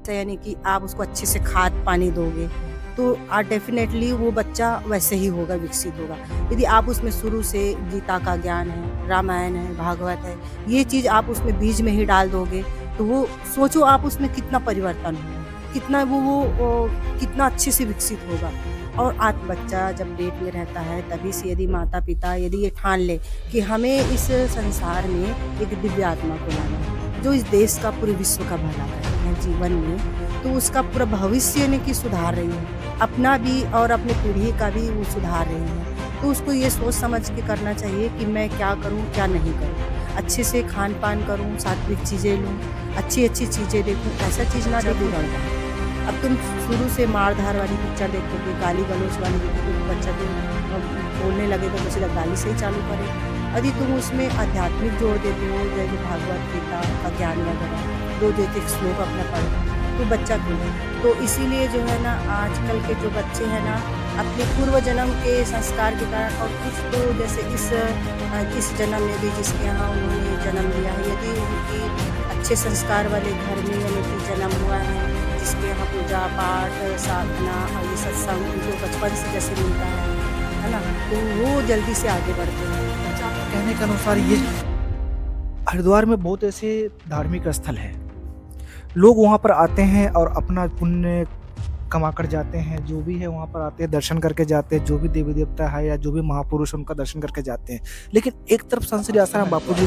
बच्चा यानी कि आप उसको अच्छे से खाद पानी दोगे तो डेफिनेटली वो बच्चा वैसे ही होगा, विकसित होगा। यदि आप उसमें शुरू से गीता का ज्ञान है, रामायण है, भागवत है, ये चीज़ आप उसमें बीज में ही डाल दोगे, तो वो सोचो आप उसमें कितना परिवर्तन होगा, कितना कितना अच्छे से विकसित होगा। और आज बच्चा जब पेट में रहता है तभी से यदि माता-पिता यदि ये ठान ले कि हमें इस संसार में एक दिव्य आत्मा को लाना है, जो इस देश का पूरे विश्व का भला करती है जीवन में, तो उसका पूरा भविष्य यानी कि सुधार रही है। अपना भी और अपनी पीढ़ी का भी वो सुधार रही है। तो उसको ये सोच समझ के करना चाहिए कि मैं क्या करूँ, क्या नहीं करूँ। अच्छे से खान-पान करूँ, सात्विक चीज़ें लूँ, अच्छी-अच्छी चीज़ें देखूँ, ऐसा चीज़ ना देखूँ बिगड़ता है। अब तुम शुरू से मार-धार वाली पिक्चर देखोगे, गाली-गलौच वाली देखोगे, तो बच्चा तो बोलने लगेगा तो सीधा गाली से ही चालू करेगा। यदि तुम उसमें आध्यात्मिक जोड़ देते हो, जैसे भागवत गीता का ज्ञान वगैरह, 2 एक श्लोक अपना पढ़ो, तो बच्चा खुले। तो इसीलिए जो है ना आजकल के जो बच्चे हैं ना अपने पूर्व जन्म के संस्कार के कारण और कुछ तो जैसे इस जन्म में भी जिसके यहाँ उन्होंने जन्म लिया है, यदि उनकी अच्छे संस्कार वाले घर में यानी कि जन्म हुआ है, जिसके यहाँ पूजा पाठ साधना और ये सत्संग उनको बचपन से जैसे मिलता है ना, तो वो जल्दी से आगे बढ़ते हैं। आपके कहने के अनुसार ये हरिद्वार में बहुत ऐसे धार्मिक स्थल हैं, लोग वहाँ पर आते हैं और अपना पुण्य कमा कर जाते हैं, जो भी है वहाँ पर आते हैं, दर्शन करके जाते हैं, जो भी देवी देवता है या जो भी महापुरुष है उनका दर्शन करके जाते हैं। लेकिन एक तरफ संत श्री आसाराम बापू जी,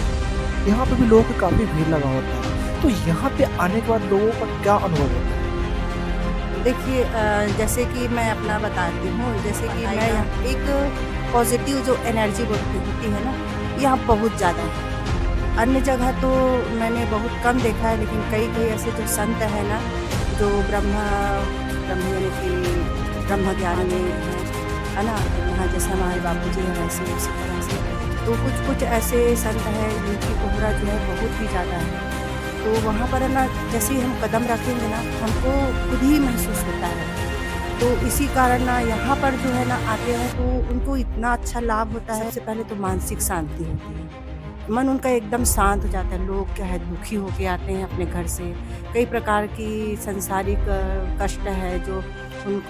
यहाँ पे भी लोगों की काफ़ी भीड़ लगा होता है, तो यहाँ पे आने के बाद लोगों का क्या अनुभव होता है? देखिए जैसे कि मैं अपना बताती हूँ, जैसे कि मैं यहाँ एक पॉजिटिव जो एनर्जी होती है ना, यहाँ बहुत ज़्यादा है। अन्य जगह तो मैंने बहुत कम देखा है, लेकिन कई ऐसे जो संत हैं ना, जो ब्रह्म यानी कि ब्रह्म ज्ञान में है ना, यहाँ जैसे हमारे बापू जी हैं वैसे उसी तरह से, तो कुछ ऐसे संत हैं जिनकी उम्र जो है बहुत ही ज़्यादा है। तो वहाँ पर है ना जैसे ही हम कदम रखेंगे ना हमको खुद ही महसूस होता है। तो इसी कारण ना यहाँ पर जो है ना आते हैं तो उनको इतना अच्छा लाभ होता है। सबसे पहले तो मानसिक शांति होती है, मन उनका एकदम शांत हो जाता है। लोग क्या है दुखी होके आते हैं अपने घर से, कई प्रकार की सांसारिक कष्ट है जो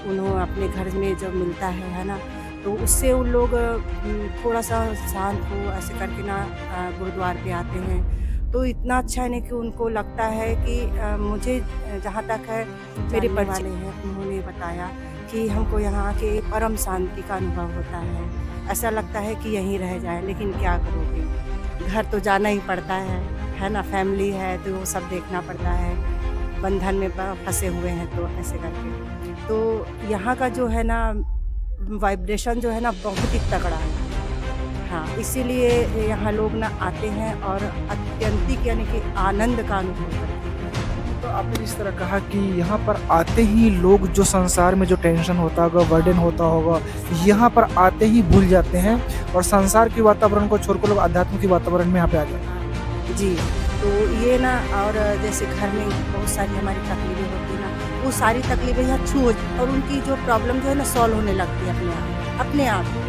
उन्हों अपने घर में जो मिलता है ना, तो उससे उन लोग थोड़ा सा शांत हो ऐसे करके ना गुरुद्वार पे आते हैं। तो इतना अच्छा है ना कि उनको लगता है कि मुझे जहाँ तक है मेरे परिवार वाले हैं उन्होंने बताया कि हमको यहाँ के परम शांति का अनुभव होता है, ऐसा लगता है कि यहीं रह जाए। लेकिन क्या करोगे, घर तो जाना ही पड़ता है ना, फैमिली है तो वो सब देखना पड़ता है, बंधन में फंसे हुए हैं तो ऐसे करके। तो यहाँ का जो है ना वाइब्रेशन जो है ना बहुत ही तगड़ा है। हाँ, इसीलिए यहाँ लोग ना आते हैं और अत्यंतिक यानी कि आनंद का अनुभव करते हैं। तो आपने जिस तरह कहा कि यहाँ पर आते ही लोग जो संसार में जो टेंशन होता होगा, बर्डन होता होगा, यहाँ पर आते ही भूल जाते हैं और संसार के वातावरण को छोड़कर लोग आध्यात्म के वातावरण में यहाँ पे आ जाते हैं। जी, तो ये ना और जैसे घर में बहुत सारी हमारी तकलीफ़ें होती हैं ना, वो सारी तकलीफ़ें यहाँ छू और उनकी जो प्रॉब्लम जो है ना सॉल्व होने लगती है अपने आप।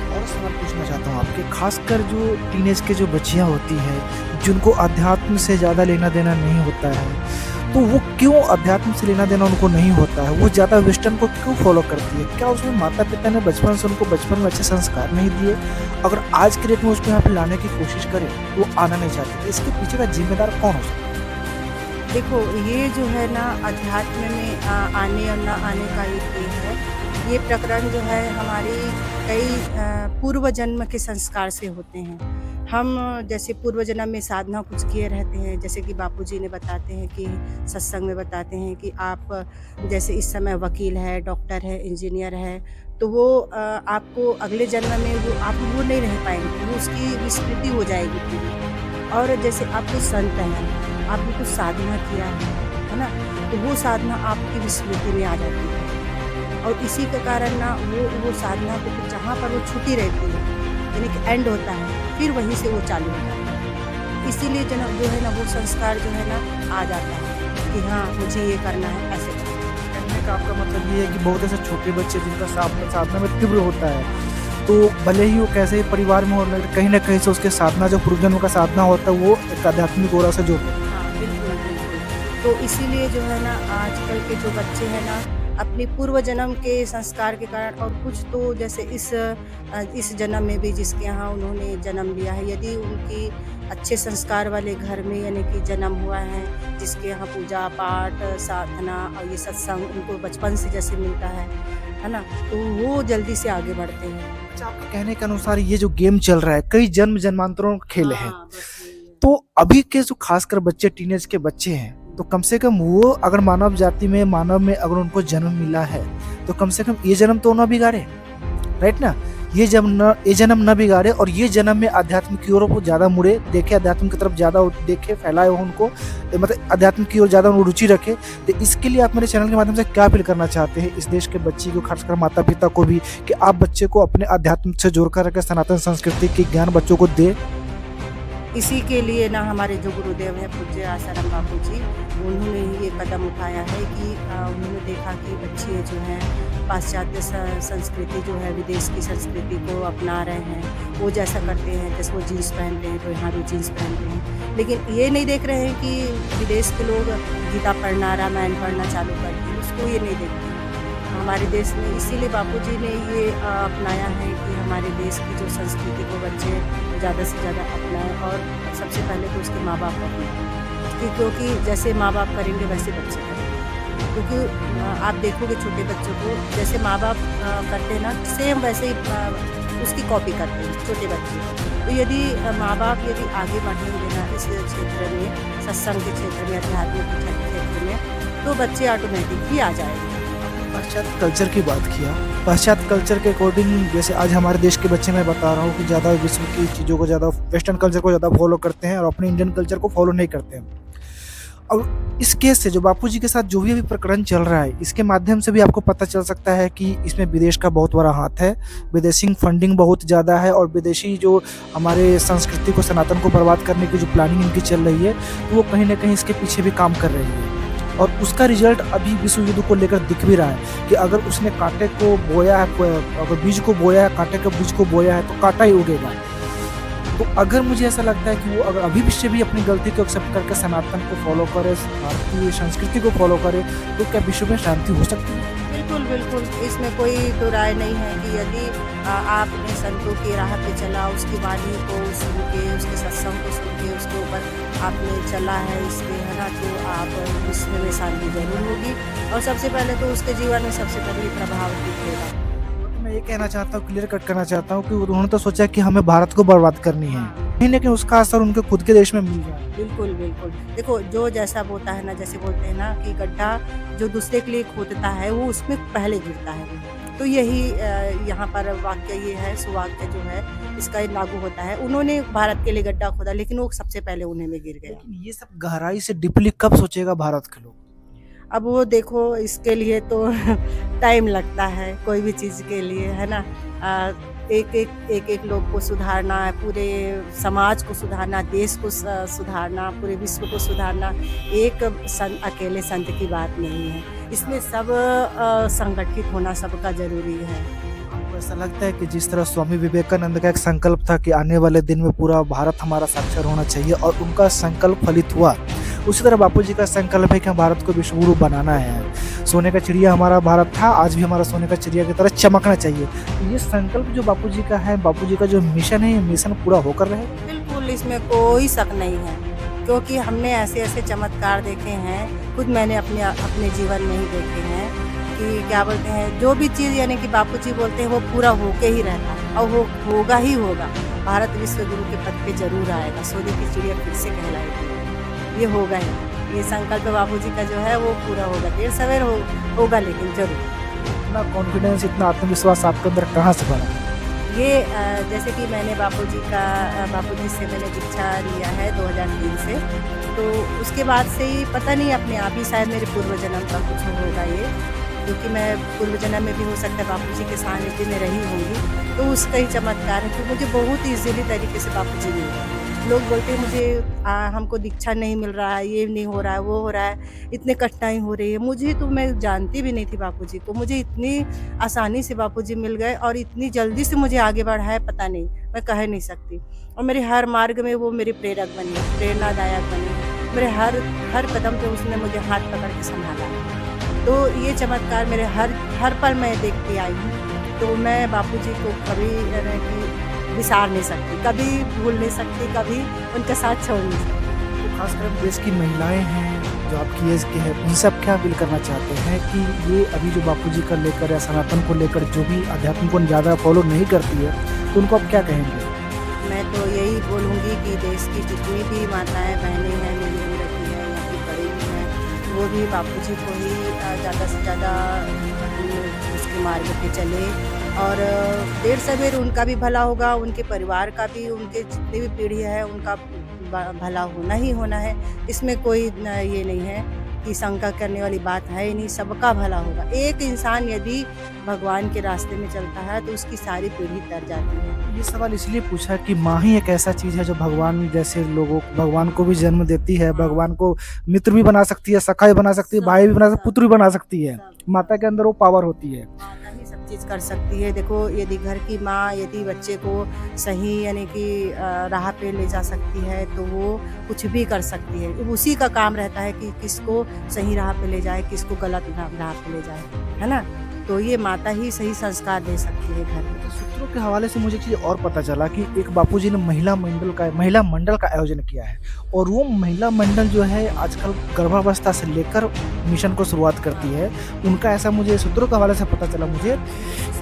और सवाल पूछना चाहता हूँ आपके, खासकर जो टीनेज के जो बच्चियाँ होती हैं जिनको अध्यात्म से ज़्यादा लेना देना नहीं होता है, तो वो क्यों अध्यात्म से लेना देना उनको नहीं होता है, वो ज़्यादा वेस्टर्न को क्यों फॉलो करती है? क्या उसमें माता पिता ने बचपन से उनको बचपन में अच्छे संस्कार नहीं दिए? अगर आज के डेट में उसको यहाँ पे लाने की कोशिश करें तो वो आना नहीं चाहती, तो इसके पीछे का जिम्मेदार कौन हो सकता है? देखो ये जो है ना अध्यात्म में आने और ना आने का एक ये है, ये प्रकरण जो है हमारी कई पूर्व जन्म के संस्कार से होते हैं। हम जैसे पूर्व जन्म में साधना कुछ किए रहते हैं, जैसे कि बापूजी ने बताते हैं कि सत्संग में बताते हैं कि आप जैसे इस समय वकील है, डॉक्टर है, इंजीनियर है, तो वो आपको अगले जन्म में वो नहीं रह पाएंगे, वो उसकी विस्मृति हो जाएगी पूरी। और जैसे आप कोई संत हैं, आपने कुछ साधना किया है ना, तो वो साधना आपकी विस्मृति में आ जाती है और इसी के कारण ना वो साधना को फिर जहाँ पर वो छुट्टी रहती है यानी कि एंड होता है, फिर वहीं से वो चालू हो जाता है। इसीलिए जो है ना वो संस्कार जो है ना आ जाता है कि हाँ मुझे ये करना है, ऐसे करना है। कहने का आपका मतलब ये है कि बहुत ऐसे छोटे बच्चे जिनका साधना में तीव्र होता है, तो भले ही वो कैसे परिवार में हो, कहीं ना कहीं से उसके साधना जो पूर्वजन्म का साधना होता है वो एक आध्यात्मिक ओर से जोड़ होता है। हाँ बिल्कुल बिल्कुल, तो इसीलिए जो है ना आजकल के जो बच्चे हैं ना अपनी पूर्व जन्म के संस्कार के कारण और कुछ तो जैसे इस जन्म में भी जिसके यहाँ उन्होंने जन्म लिया है, यदि उनकी अच्छे संस्कार वाले घर में यानी कि जन्म हुआ है, जिसके यहाँ पूजा पाठ साधना और ये सत्संग उनको बचपन से जैसे मिलता है ना, तो वो जल्दी से आगे बढ़ते हैं। अच्छा, आपके कहने के अनुसार ये जो गेम चल रहा है कई जन्म जन्मांतरों का खेल है, हाँ, बस यही है। तो अभी के जो खासकर बच्चे टीनेज के बच्चे हैं, तो कम से कम वो अगर मानव जाति में मानव में अगर उनको जन्म मिला है तो कम से कम ये जन्म तो ना बिगाड़े, राइट ना? ये जन्म न बिगाड़े और ये जन्म में अध्यात्म की ओर वो ज्यादा मुड़े, देखे अध्यात्म की तरफ ज्यादा देखे, फैलाए उनको, मतलब अध्यात्म की ओर ज्यादा रुचि रखे। तो इसके लिए आप मेरे चैनल के माध्यम से क्या अपील करना चाहते हैं इस देश के बच्चे को, खासकर माता पिता को भी, कि आप बच्चे को अपने अध्यात्म से जोड़कर रखें, सनातन संस्कृति की ज्ञान बच्चों को दे? इसी के लिए ना हमारे जो गुरुदेव हैं पूज्य आसाराम बापू जी, उन्होंने ही ये कदम उठाया है कि उन्होंने देखा कि बच्चे जो हैं पाश्चात्य संस्कृति जो है विदेश की संस्कृति को अपना रहे हैं, वो जैसा करते हैं, जैसे वो जीन्स पहनते हैं तो यहाँ भी जीन्स पहनते हैं, लेकिन ये नहीं देख रहे हैं कि विदेश के लोग गीता पढ़ना, रामायण पढ़ना चालू कर दिए, उसको ये नहीं देखते हैं हमारे देश में। इसीलिए बापूजी ने ये अपनाया है कि हमारे देश की जो संस्कृति को बच्चे ज़्यादा से ज़्यादा अपनाएं और सबसे पहले तो उसके माँ बाप अपनाएं, क्योंकि जैसे माँ बाप करेंगे वैसे बच्चे करेंगे। क्योंकि आप देखोगे छोटे बच्चों को जैसे माँ बाप करते हैं ना, सेम वैसे ही उसकी कॉपी करते हैं छोटे बच्चे। तो यदि माँ बाप यदि आगे बढ़ेंगे ना इस क्षेत्र में, सत्संग के क्षेत्र में, अध्यात्म के क्षेत्र में, तो बच्चे ऑटोमेटिक ही आ जाएंगे। पाश्चात्य कल्चर की बात किया, पाश्चात्य कल्चर के अकॉर्डिंग जैसे आज हमारे देश के बच्चे, मैं बता रहा हूँ कि ज़्यादा विश्व की चीज़ों को, ज़्यादा वेस्टर्न कल्चर को ज़्यादा फॉलो करते हैं और अपने इंडियन कल्चर को फॉलो नहीं करते हैं। और इस केस से जो बापूजी के साथ जो भी अभी प्रकरण चल रहा है, इसके माध्यम से भी आपको पता चल सकता है कि इसमें विदेश का बहुत बड़ा हाथ है, विदेशी फंडिंग बहुत ज़्यादा है और विदेशी जो हमारे संस्कृति को, सनातन को बर्बाद करने की जो प्लानिंग इनकी चल रही है, तो वो कहीं ना कहीं इसके पीछे भी काम कर रही है। और उसका रिजल्ट अभी विश्व युद्ध को लेकर दिख भी रहा है कि अगर उसने कांटे को बोया है, अगर बीज को बोया है, कांटे के बीज को बोया है तो कांटा ही उगेगा। तो अगर मुझे ऐसा लगता है कि वो अगर अभी से भी अपनी गलती को एक्सेप्ट करके सनातन को फॉलो करे, भारतीय संस्कृति को फॉलो करे, तो क्या विश्व में शांति हो सकती है? बिल्कुल बिल्कुल, इसमें कोई दो राय नहीं है कि यदि आपने संतों की राह पे चला, उसकी वाणी को सुन के, उसके सत्संग को सुन के, उसके ऊपर आपने चला है इसलिए, है ना, तो आप विश्व में शांति जरूर होगी और सबसे पहले तो उसके जीवन में सबसे पहले प्रभाव दिखेगा। मैं ये कहना चाहता हूँ, क्लियर कट करना चाहता हूँ कि उन्होंने तो सोचा कि हमें भारत को बर्बाद करनी है, कहीं ना कहीं उसका असर उनके खुद के देश में मिल रहा है। बिल्कुल बिल्कुल, देखो जो जैसा बोता है ना, जैसे बोलते हैं ना कि गड्ढा जो दूसरे के लिए खोदता है वो उसमें पहले गिरता है, तो यही यहाँ पर वाक्य ये है, सुवाक्य जो है इसका लागू होता है। उन्होंने भारत के लिए गड्ढा खोदा लेकिन वो सबसे पहले उन्हें में गिर गया। लेकिन ये सब गहराई से डीपली कब सोचेगा भारत के लोग? अब वो देखो, इसके लिए तो टाइम लगता है कोई भी चीज़ के लिए, है ना। एक लोग को सुधारना है, पूरे समाज को सुधारना, देश को सुधारना, पूरे विश्व को सुधारना एक अकेले संत की बात नहीं है। इसमें सब संगठित होना सबका जरूरी है। आपको ऐसा लगता है कि जिस तरह स्वामी विवेकानंद का एक संकल्प था कि आने वाले दिन में पूरा भारत हमारा साक्षर होना चाहिए और उनका संकल्प फलित हुआ, उसी तरह बापूजी का संकल्प है कि हम भारत को विश्व गुरु बनाना है। सोने का चिड़िया हमारा भारत था, आज भी हमारा सोने का चिड़िया की तरह चमकना चाहिए। तो ये संकल्प जो बापूजी का है, बापूजी का जो मिशन है, ये मिशन पूरा होकर रहे। बिल्कुल, इसमें कोई शक नहीं है, क्योंकि हमने ऐसे ऐसे चमत्कार देखे हैं, खुद मैंने अपने जीवन में ही देखे हैं कि क्या बोलते हैं, जो भी चीज़ यानी कि बापूजी बोलते हैं वो पूरा होके ही रहता है और वो होगा ही होगा। भारत विश्व गुरु के पद पे जरूर आएगा, सोने की चिड़िया फिर से कहलाएगी, ये होगा ही। ये संकल्प बापूजी का जो है वो पूरा होगा, देर सवेर होगा लेकिन जरूर। इतना कॉन्फिडेंस, इतना आत्मविश्वास आपके अंदर कहाँ से बना? ये जैसे कि मैंने बापूजी से मैंने दीक्षा लिया है 2003 से, तो उसके बाद से ही पता नहीं अपने आप ही शायद मेरे पूर्व जन्म का कुछ होगा ये, क्योंकि मैं पूर्व जन्म में भी हो सकता है बापूजी के सानिध्य में रही होंगी, तो उसका ही चमत्कार है कि मुझे बहुत ईजीली तरीके से बापूजी मिल रहा है। लोग बोलते हैं मुझे हमको दीक्षा नहीं मिल रहा है, ये नहीं हो रहा है, वो हो रहा है, इतने कठिनाई हो रही है। मुझे तो, मैं जानती भी नहीं थी बापूजी को, मुझे इतनी आसानी से बापूजी मिल गए और इतनी जल्दी से मुझे आगे बढ़ाया, पता नहीं, मैं कह नहीं सकती। और मेरे हर मार्ग में वो मेरे प्रेरक बने, प्रेरणादायक बने। मेरे हर हर कदम पे उसने मुझे हाथ पकड़ के सँभाला है। तो ये चमत्कार मेरे हर पल मैं देखती आई हूँ। तो मैं बापूजी को कभी यानी कि विसार नहीं सकती, कभी भूल नहीं सकती, कभी उनका साथ छोड़ नहीं सकती। तो खासकर देश की महिलाएं हैं जो आपकी एज के हैं, उनसे आप क्या अपील करना चाहते हैं कि ये अभी जो बापूजी का लेकर या सनातन को लेकर जो भी अध्यात्म को ज़्यादा फॉलो नहीं करती है, तो उनको आप क्या कहेंगे? मैं तो यही बोलूँगी कि देश की जितनी भी माताएँ बहनें हैं, मेरी उम्र की हैं या फिर बड़ी भी हैं, वो भी बापूजी को ही ज़्यादा से ज़्यादा उसके मार्ग पे चले और देर सवेर उनका भी भला होगा, उनके परिवार का भी, उनके जितनी भी पीढ़ी है उनका भला होना ही होना है। इसमें कोई ये नहीं है कि शंका करने वाली बात है ही नहीं, सबका भला होगा। एक इंसान यदि भगवान के रास्ते में चलता है तो उसकी सारी पीढ़ी तर जाती है। ये सवाल इसलिए पूछा कि माँ ही एक ऐसा चीज़ है जो भगवान जैसे लोगों भगवान को भी जन्म देती है, भगवान को मित्र भी बना सकती है, सखा भी बना सकती है, भाई भी बना सकती है, पुत्र भी बना सकती है। माता के अंदर वो पावर होती है। माता ही सब चीज़ कर सकती है। देखो यदि घर की माँ यदि बच्चे को सही यानी कि राह पे ले जा सकती है तो वो कुछ भी कर सकती है। उसी का काम रहता है कि किसको सही राह पे ले जाए, किसको गलत राह पे ले जाए, है ना? तो ये माता ही सही संस्कार दे सकती है घर में। तो सूत्रों के हवाले से मुझे एक चीज़ और पता चला कि एक बापूजी ने महिला मंडल का आयोजन किया है और वो महिला मंडल जो है आजकल गर्भावस्था से लेकर मिशन को शुरुआत करती है। उनका ऐसा मुझे सूत्रों के हवाले से पता चला मुझे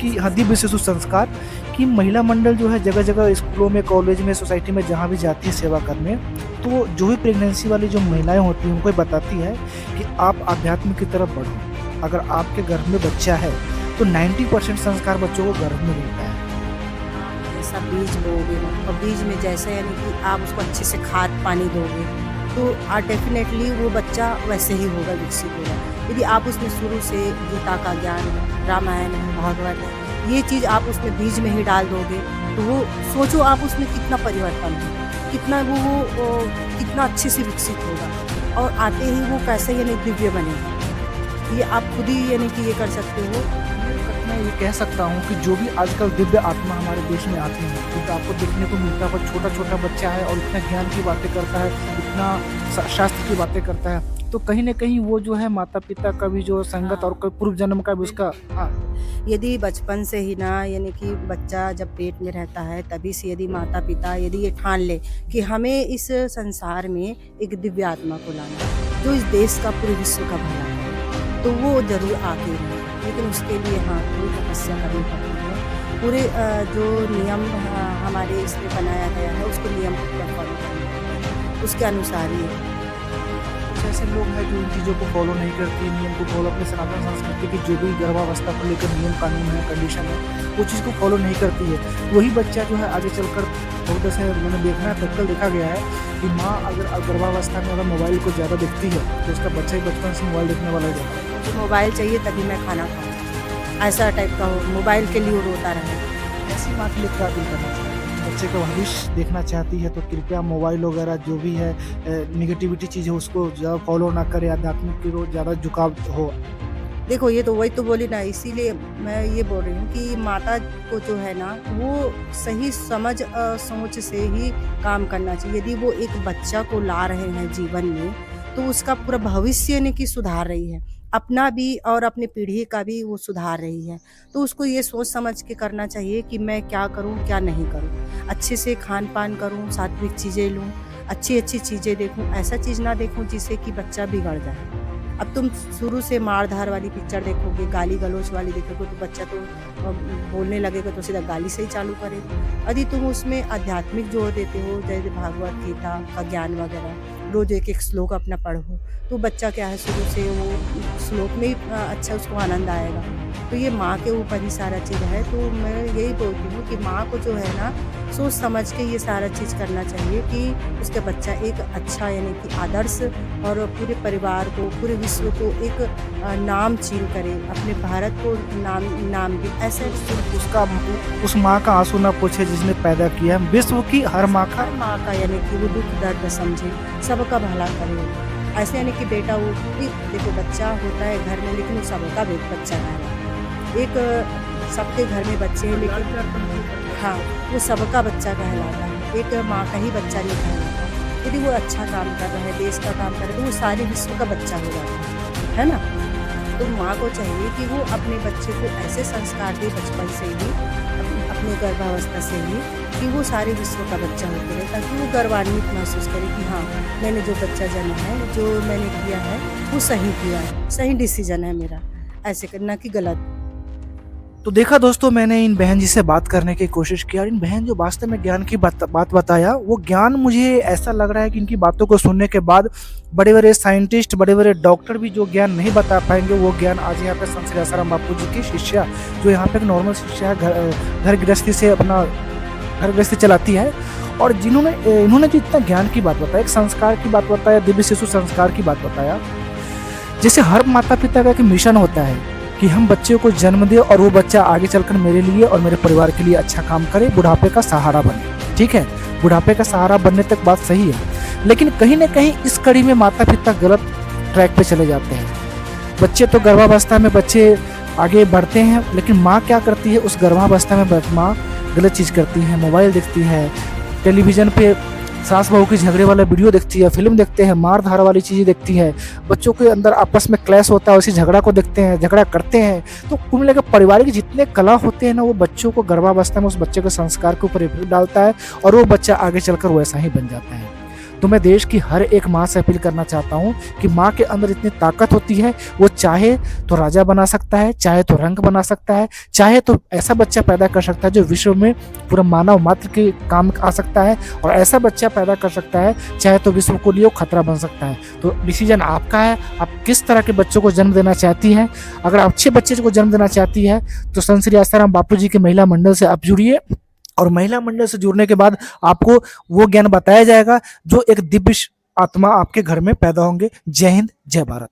कि हदी विशिष्ट संस्कार कि महिला मंडल जो है जगह जगह स्कूलों में, कॉलेज में, सोसाइटी में जहाँ भी जाती है सेवा करने, तो जो भी प्रेगनेंसी वाली जो महिलाएं होती हैं उनको बताती है कि आप आध्यात्म की तरफ बढ़ो। अगर आपके गर्भ में बच्चा है तो 90% संस्कार बच्चों को गर्भ में मिलता है। जैसा बीज बोओगे और बीज में जैसे यानी कि आप उसको अच्छे से खाद पानी दोगे तो डेफिनेटली वो बच्चा वैसे ही होगा, विकसित होगा। यदि आप उसमें शुरू से गीता का ज्ञान, रामायण है, भागवत है, ये चीज़ आप उसमें बीज में ही डाल दोगे तो वो सोचो आप उसमें कितना परिवर्तन है, कितना वो कितना अच्छे से विकसित होगा और आते ही वो कैसे यानी दिव्य बनेगा। ये आप खुद ही यानी कि ये कर सकते हो। मैं ये कह सकता हूँ कि जो भी आजकल दिव्य आत्मा हमारे देश में आती है तो आपको देखने को मिलता है वो छोटा छोटा बच्चा है और इतना ज्ञान की बातें करता है, इतना शास्त्र की बातें करता है, तो कहीं ना कहीं वो जो है माता पिता का भी जो संगत और कोई पूर्व जन्म का भी उसका यदि बचपन से ही ना यानी कि बच्चा जब पेट में रहता है तभी से यदि माता पिता यदि ये ठान ले कि हमें इस संसार में एक दिव्य आत्मा को लाना है जो इस देश का पूरे विश्व का भला है तो वो जरूर आगे रहे, लेकिन उसके लिए हाँ पूरी तपस्या करनी पड़ती है। पूरे जो नियम हमारे इसमें बनाया गया है उसको नियम को पूरा फॉलो करना पड़ता है, उसके अनुसार ही कुछ ऐसे लोग हैं जो इन चीज़ों को फॉलो नहीं करते, नियम को फॉलो अपने सनातन संस्कृति की जो भी गर्भावस्था को लेकर नियम कानून है, कंडीशन है, वो चीज़ को फॉलो नहीं करती है। वही बच्चा जो है आगे चलकर बहुत ऐसे मैंने देखा है, प्रैक्टिकल देखा गया है कि माँ अगर गर्भावस्था में अगर मोबाइल को ज़्यादा देखती है तो उसका बच्चा ही बचपन से मोबाइल देखने वाला हो जाता है। मुझे मोबाइल चाहिए तभी मैं खाना खाऊँ, ऐसा टाइप का हो, मोबाइल के लिए वो रोता रहे। ऐसी माँ के लिए क्या अपील करना चाहिए? बच्चे का भविष्य देखना चाहती है तो कृपया मोबाइल वगैरह जो भी है निगेटिविटी चीज़ है उसको ज़्यादा फॉलो ना करे, आध्यात्मिक की ओर ज़्यादा झुकाव हो। देखो ये तो वही तो बोली ना, इसीलिए मैं ये बोल रही हूँ कि माता को जो है ना वो सही समझ सोच से ही काम करना चाहिए। यदि वो एक बच्चा को ला रहे हैं जीवन में तो उसका पूरा भविष्य यानी कि सुधार रही है, अपना भी और अपनी पीढ़ी का भी वो सुधार रही है। तो उसको ये सोच समझ के करना चाहिए कि मैं क्या करूँ क्या नहीं करूँ, अच्छे से खान पान करूँ, सात्विक चीज़ें लूँ, अच्छी अच्छी चीज़ें देखूँ, ऐसा चीज़ ना देखूँ जिससे कि बच्चा बिगड़ जाए। अब तुम शुरू से मार धार वाली पिक्चर देखोगे, गाली गलौज वाली देखोगे तो बच्चा तो बोलने लगेगा तो सीधा गाली से ही चालू करेगा। यदि तुम उसमें आध्यात्मिक जोर देते हो, जैसे भागवत गीता का ज्ञान वगैरह, रोज एक एक श्लोक अपना पढ़ो तो बच्चा क्या है शुरू से वो श्लोक में ही अच्छा उसको आनंद आएगा। तो ये माँ के ऊपर ही सारा चीज़ है। तो मैं यही बोलती हूँ कि माँ को जो है ना सोच समझ के ये सारा चीज़ करना चाहिए कि उसका बच्चा एक अच्छा यानी कि आदर्श और पूरे परिवार को, पूरे विश्व को एक नाम चीन करे, अपने भारत को नाम दे। ऐसे उसका उस माँ का आंसू ना पूछे जिसने पैदा किया, विश्व की हर माँ का यानी कि वो दुख दर्द समझे, सबका भला करे। ऐसे यानी कि बेटा वो देखो बच्चा होता है घर में लेकिन वो सबका बच्चा है। एक सबके घर में बच्चे हैं लेकिन हाँ वो सबका बच्चा कहलाता है, एक माँ का ही बच्चा नहीं कहलाता। यदि वो अच्छा काम कर रहा है, देश का काम कर रहा है, तो वो सारे विश्व का बच्चा हो जाता है ना? तो माँ को चाहिए कि वो अपने बच्चे को ऐसे संस्कार दे बचपन से ही, अपने गर्भावस्था से ही, कि वो सारे विश्व का बच्चा होते रहे, ताकि वो गर्वान्वित महसूस करे कि हाँ, मैंने जो बच्चा जन्मा है, जो मैंने किया है, वो सही किया है, सही डिसीजन है मेरा, ऐसे करना कि गलत। तो देखा दोस्तों, मैंने इन बहन जी से बात करने की कोशिश की और इन बहन जो वास्तव में ज्ञान की बात बताया, वो ज्ञान मुझे ऐसा लग रहा है कि इनकी बातों को सुनने के बाद बड़े बड़े साइंटिस्ट, बड़े बड़े डॉक्टर भी जो ज्ञान नहीं बता पाएंगे, वो ज्ञान आज यहाँ पे संत श्री आसाराम बापू जी की शिष्या, जो यहाँ पे एक नॉर्मल शिष्या है, घर गृहस्थी से अपना घर गृहस्थी चलाती है, और इन्होंने जो इतना ज्ञान की बात बताया, एक संस्कार की बात बताया, दिव्य शिशु संस्कार की बात बताया। जैसे हर माता पिता का एक मिशन होता है कि हम बच्चे को जन्म दें और वो बच्चा आगे चलकर मेरे लिए और मेरे परिवार के लिए अच्छा काम करे, बुढ़ापे का सहारा बने। ठीक है, बुढ़ापे का सहारा बनने तक बात सही है, लेकिन कहीं ना कहीं इस कड़ी में माता पिता गलत ट्रैक पे चले जाते हैं। बच्चे तो गर्भावस्था में बच्चे आगे बढ़ते हैं, लेकिन माँ क्या करती है, उस गर्भावस्था में माँ गलत चीज़ करती है, मोबाइल देखती है, टेलीविज़न पे सास बहू की झगड़े वाला वीडियो देखती है, फिल्म देखते हैं, मार धार वाली चीज़ें देखती है, बच्चों के अंदर आपस में क्लैश होता है, उसी झगड़ा को देखते हैं, झगड़ा करते हैं। तो कुल मिलाकर पारिवारिक जितने कला होते हैं ना, वो बच्चों को गर्भावस्था में उस बच्चे के संस्कार के ऊपर इफेक्ट डालता है और वो बच्चा आगे चलकर वैसा ही बन जाता है। तो मैं देश की हर एक माँ से अपील करना चाहता हूँ कि माँ के अंदर इतनी ताकत होती है, वो चाहे तो राजा बना सकता है, चाहे तो रंग बना सकता है, चाहे तो ऐसा बच्चा पैदा कर सकता है जो विश्व में पूरा मानव मात्र के काम आ सकता है, और ऐसा बच्चा पैदा कर सकता है चाहे तो विश्व को लिए वो खतरा बन सकता है। तो डिसीजन आपका है, आप किस तरह के बच्चों को जन्म देना चाहती हैं। अगर आप अच्छे बच्चे को जन्म देना चाहती है तो संत श्री आसाराम बापू जी के महिला मंडल से आप जुड़िए, और महिला मंडल से जुड़ने के बाद आपको वो ज्ञान बताया जाएगा जो एक दिव्य आत्मा आपके घर में पैदा होंगे। जय हिंद, जय भारत।